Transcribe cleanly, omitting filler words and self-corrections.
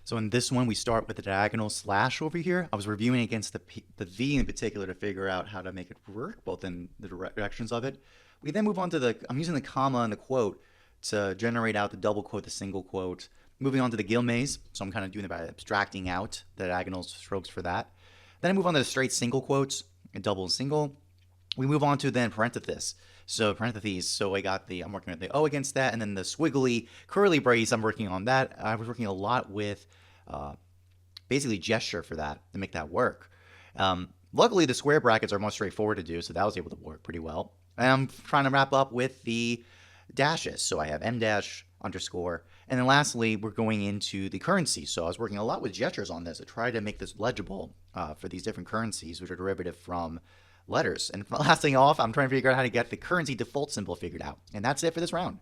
So in this one, we start with the diagonal slash over here. I was reviewing against the V in particular to figure out how to make it work, both in the directions of it. We then move on to I'm using the comma and the quote to generate out the double quote, the single quote. Moving on to the Gill maze, so I'm kind of doing it by abstracting out the diagonal strokes for that. Then I move on to the straight single quotes, and double and single. We move on to then parentheses. So parentheses, so I'm working with the O against that, and then the squiggly curly brace, I'm working on that. I was working a lot with basically gesture for that to make that work. Luckily, the square brackets are more straightforward to do, so that was able to work pretty well. And I'm trying to wrap up with the dashes. So I have M dash underscore. And then lastly, we're going into the currency. So I was working a lot with gestures on this to try to make this legible for these different currencies, which are derivative from letters. And last thing off, I'm trying to figure out how to get the currency default symbol figured out. And that's it for this round.